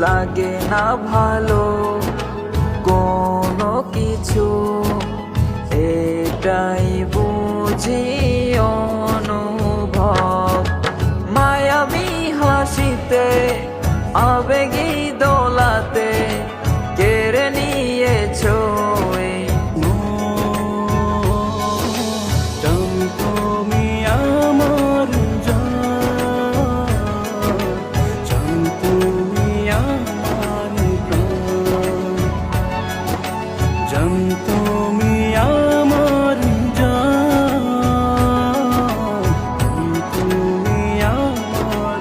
লাগে না ভালো কোনো কিছু, এটাই বুঝি অনুভব। মায়াবী হাসিতে আবেগী দোলাতে কেড়ে নিয়েছো এই জান তুমি আমার জান, জান তুমি আমার প্রাণ, জান তুমি আমার জান, তুমি আমার।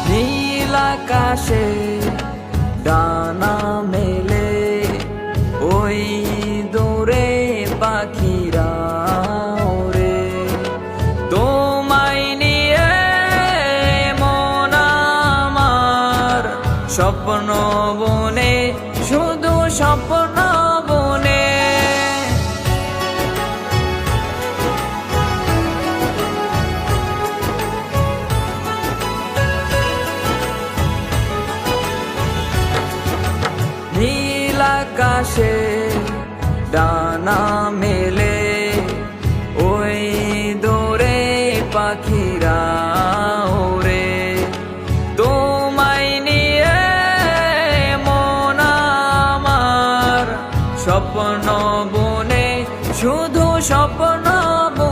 নীল আকাশে ডানা মেলে ওই দূরে পাখিরা ওরে, তোমায় নিয়ে মন আমার স্বপ্ন বনে, শুধু স্বপ্ন বনে। নীল আকাশে ডানা মেলে ওই দূরে পাখিরা ওরে, তোমায় নিয়ে মন আমার স্বপ্ন বনে, শুধু স্বপ্ন বনে।